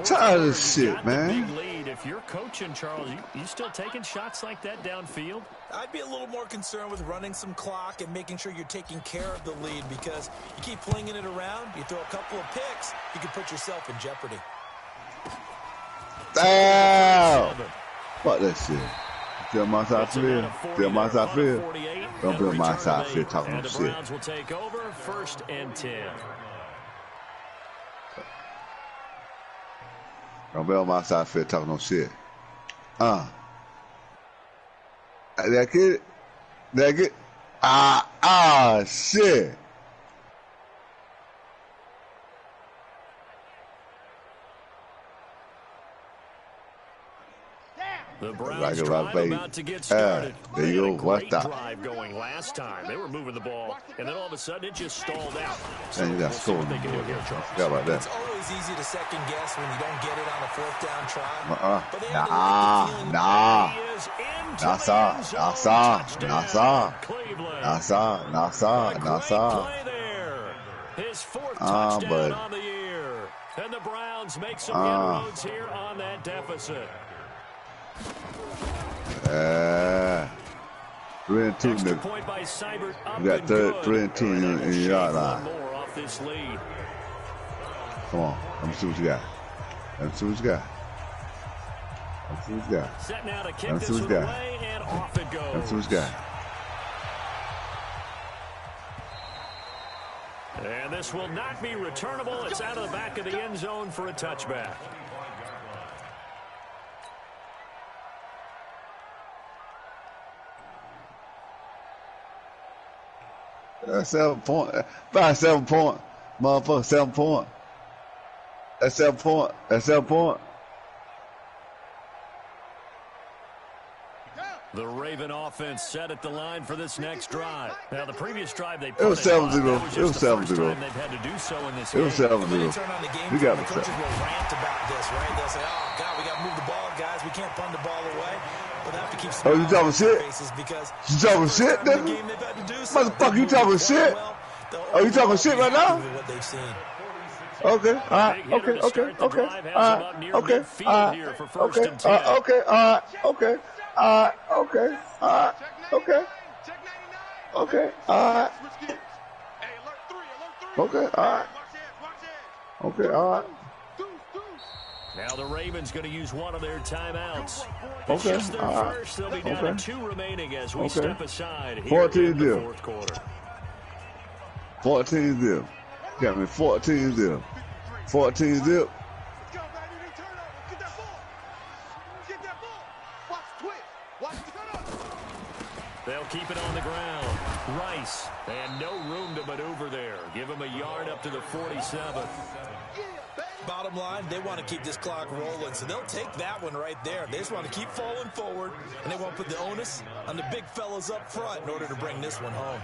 Tired of this shit, man. Big lead. If you're coaching, Charles, you still taking shots like that downfield? I'd be a little more concerned with running some clock and making sure you're taking care of the lead, because you keep flinging it around, you throw a couple of picks, you can put yourself in jeopardy. Damn! Fuck that shit. Still my side field. Still my side field. Don't be on my side field talking and the shit. Browns will take over 1st and 10. Don't be on my side field talking no shit. That kid. That kid. Shit. The Browns drive about to get started. There you go. What's that? Drive going last time. They were moving the ball, and then all of a sudden it just stalled out. So and you got scored. They can do here, Charles. How about that? It's always easy to second guess when you don't get it on a 4th down try. His 4th touchdown on the year. And the Browns make some inroads here on that deficit. 3 and 2, nigga. Point by Seibert. You got 3 and 2 in your yard line. More off this lead. Come on, let me see what you got. Let me see what you got. Let me see what you got. Set now to kick Let me see this what you one got. away, and off it goes. Let me see what you got. And this will not be returnable. It's out of the back of the end zone for a touchback. That's 7 point. About 7 point. Motherfucker, 7 point. That's 7 point. That's 7 point. The Raven offense set at the line for this next drive. Now, the previous drive they it was 7-0. It was 7-0. They've had to do so in this it was 7-0. We got the coaches will rant about this, right? They'll say, "Oh God, we got to move the ball, guys. We can't punt the ball away." But they have to keep you talking shit? because you talking shit, nigga? Motherfucker, you talking shit? Oh, you talking shit right now? Okay, all right, okay, okay, okay, all right, okay, all right, okay, okay, all right, okay, all right, okay, all right, okay, okay, all right, okay, all right, okay, all right. Now the Ravens going to use one of their timeouts. Okay, just their first. They'll be down to 2 remaining as we step aside here 14 in the deal. 4th quarter. 14 zip. Got me 14 zip. 14 zip. They'll keep it on the ground. Rice, and no room to maneuver there. Give him a yard up to the 47. Bottom line, they want to keep this clock rolling, so they'll take that one right there. They just want to keep falling forward, and they won't put the onus on the big fellas up front in order to bring this one home.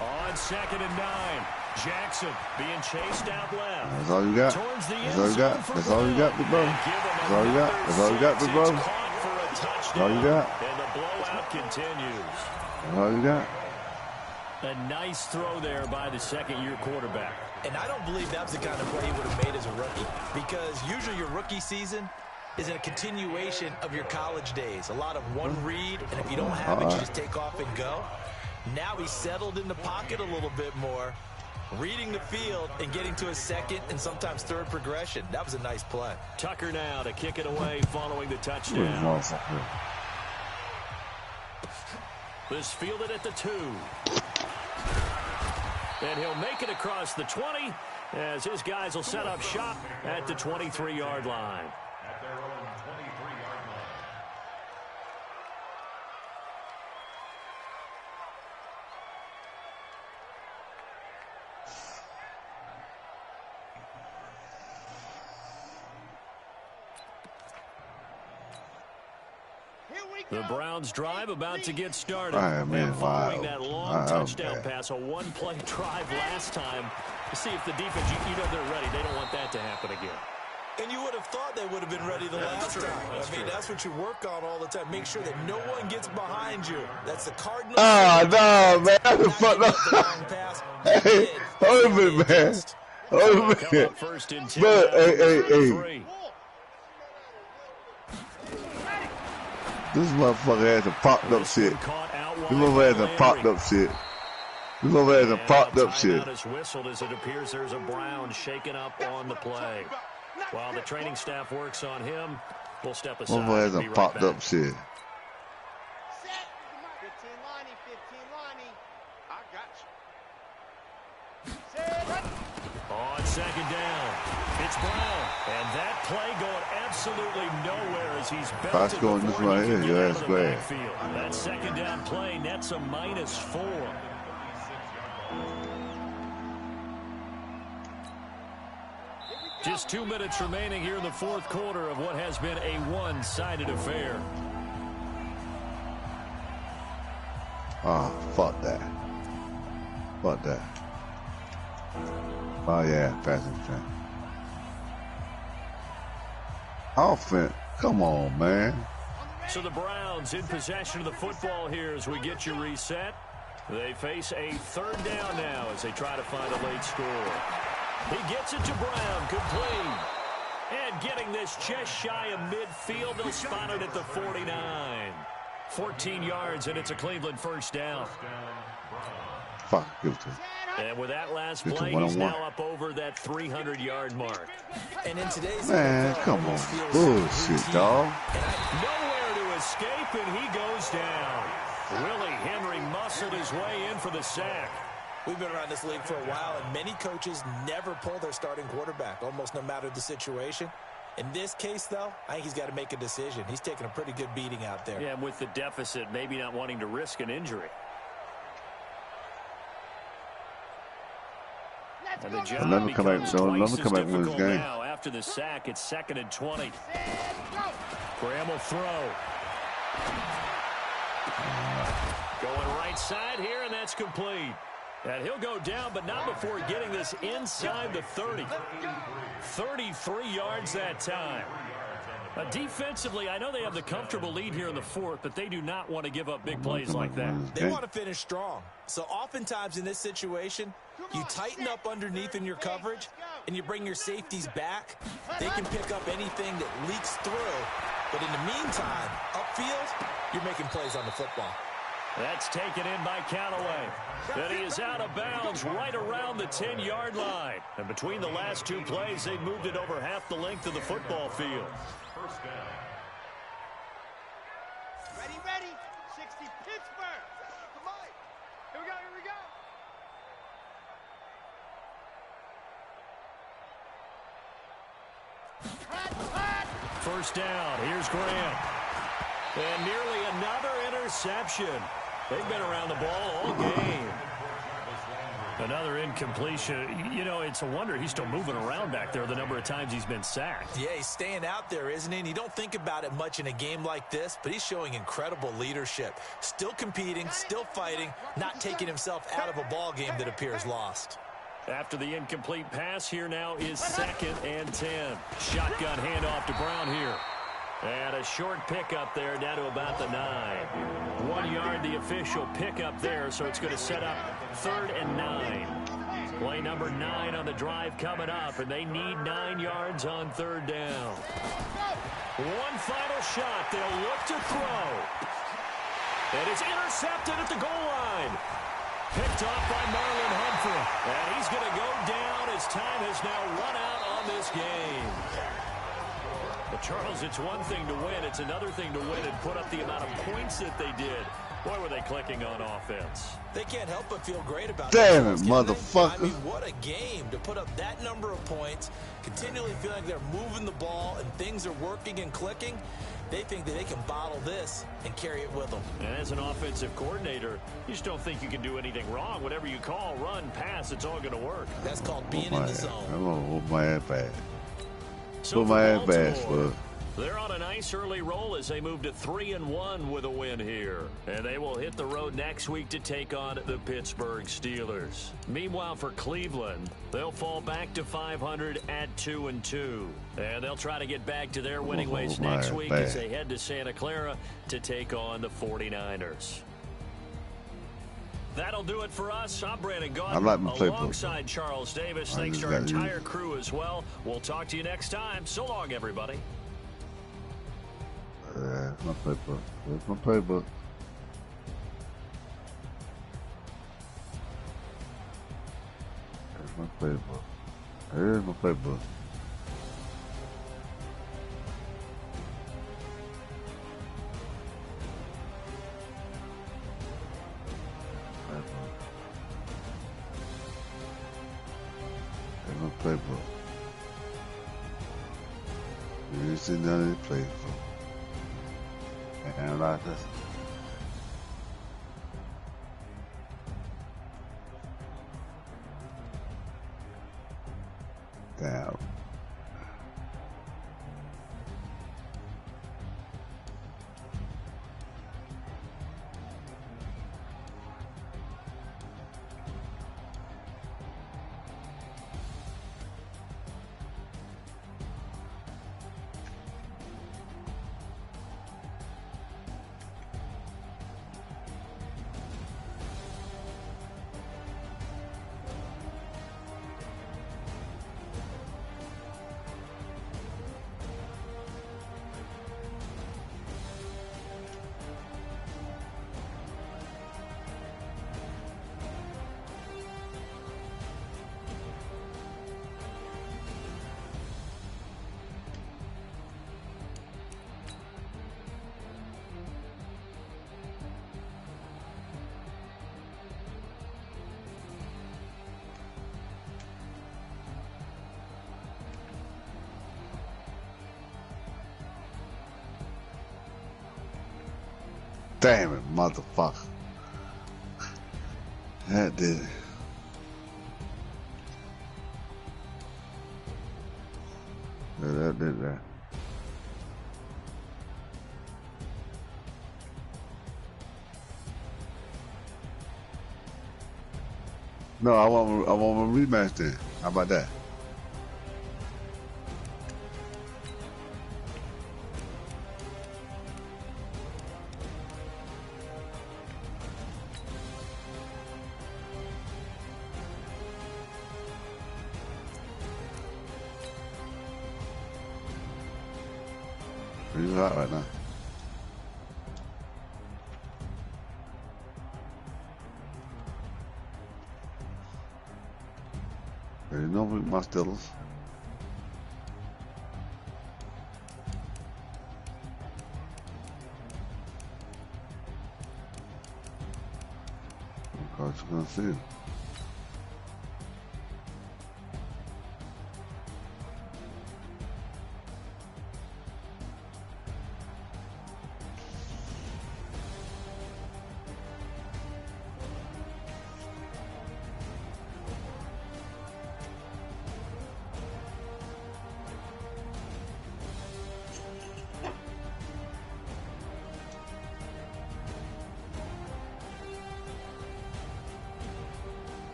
On 2nd and 9, Jackson being chased out left. That's all you got. That's all you got. That's all you got, big brother. That's all you got. That's all you got, big brother. That's all you got. And the blowout continues. That's all you got. A nice throw there by the second-year quarterback. And I don't believe that's the kind of play he would have made as a rookie, because usually your rookie season is a continuation of your college days. A lot of one read, and if you don't have it, you just take off and go. Now he's settled in the pocket a little bit more, reading the field and getting to a second and sometimes third progression. That was a nice play. Tucker now to kick it away following the touchdown. This fielded at the 2. And he'll make it across the 20 as his guys will set up shop at the 23-yard line. At their own 23-yard line. The Browns drive about to get started. And following that long touchdown pass, a one-play drive last time, to see if the defense, you know they're ready. They don't want that to happen again. And you would have thought they would have been ready the last time. I mean, that's what you work on all the time. Make sure that no one gets behind you. That's the Cardinals. No, man. That's the fuck up. Hey, hold a minute, man. Hold a minute. But, hey. This motherfucker has some popped up shit. This motherfucker has some popped up shit. This motherfucker has some popped up shit. Is whistled as it appears there's a Brown shaken up on the play. While the training staff works on him, we'll step aside. Motherfucker has some popped up shit. On second down, it's Brown, and that play going absolutely nowhere as he's belted going this right here. Your ass bad. That second down play nets a -4. Just 2 minutes remaining here in the fourth quarter of what has been a one-sided affair. Oh, fuck that. Fuck that. Oh, yeah, passing time. Offense. Come on, man. So the Browns in possession of the football here as we get you reset. They face a third down now as they try to find a late score. He gets it to Brown, complete. And getting this just shy of midfield, they'll spot it at the 49. 14 yards, and it's a Cleveland first down. Fuck, give it to him. And with that last play, he's now up over that 300-yard mark. And in today's man, come on. Bullshit, dog. Nowhere to escape, and he goes down. Willie Henry muscled his way in for the sack. We've been around this league for a while, and many coaches never pull their starting quarterback, almost no matter the situation. In this case, though, I think he's got to make a decision. He's taking a pretty good beating out there. Yeah, and with the deficit, maybe not wanting to risk an injury. And the job let him come back, so let him come back with his game. Now, after the sack, it's 2nd and 20. Graham will throw. Going right side here, and that's complete. And he'll go down, but not before getting this inside the 30. 33 yards that time. Defensively, I know they have the comfortable lead here in the fourth, but they do not want to give up big plays like that. They want to finish strong. So oftentimes in this situation, you tighten up underneath in your coverage, and you bring your safeties back. They can pick up anything that leaks through. But in the meantime, upfield, you're making plays on the football. That's taken in by Callaway. And he is out of bounds right around the 10-yard line. And between the last two plays, they've moved it over half the length of the football field. First down. Ready. 60 Pittsburgh. Come on. Here we go. First down. Here's Graham. And nearly another interception. They've been around the ball all game. Another incompletion. You know, it's a wonder he's still moving around back there the number of times he's been sacked. Yeah, he's staying out there, isn't he? And you don't think about it much in a game like this, but he's showing incredible leadership. Still competing, still fighting, not taking himself out of a ball game that appears lost. After the incomplete pass, here now is 2nd and 10. Shotgun handoff to Brown here. And a short pickup there down to about the 9. 1 yard, the official pickup there, so it's going to set up 3rd and 9. Play number 9 on the drive coming up, and they need 9 yards on 3rd down. One final shot. They'll look to throw. And it's intercepted at the goal line. Picked off by Marlon Humphrey. And he's going to go down as time has now run out on this game. Well, Charles, it's one thing to win. It's another thing to win and put up the amount of points that they did. Boy, were they clicking on offense. They can't help but feel great about it. Damn it, motherfucker. I mean, what a game to put up that number of points, continually feeling like they're moving the ball and things are working and clicking. They think that they can bottle this and carry it with them. And as an offensive coordinator, you just don't think you can do anything wrong. Whatever you call, run, pass, it's all going to work. That's called being in the zone. I'm going to whoop my ass back. So put my ass back, bro. They're on a nice early roll as they move to 3-1 with a win here. And they will hit the road next week to take on the Pittsburgh Steelers. Meanwhile, for Cleveland, they'll fall back to 500 at 2-2. And they'll try to get back to their winning ways next week as they head to Santa Clara to take on the 49ers. That'll do it for us. I'm Brandon Gaudin alongside Charles Davis. Thanks to our entire crew as well. We'll talk to you next time. So long, everybody. That's my playbook. That's my playbook. That's my playbook. Here's my playbook. There's my playbook. You're sitting down in the playbook. And like this. Damn. Damn it, motherfucker. That did it. Yeah, that did that. No, I want a rematch then. How about that? Pretty hot right now. There you know my Steelers. What you gonna see?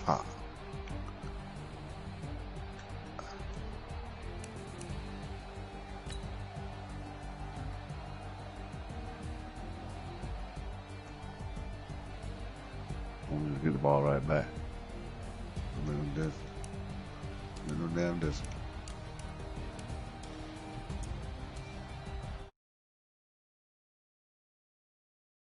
Fuck. I'm gonna get the ball right back. Little damn distance.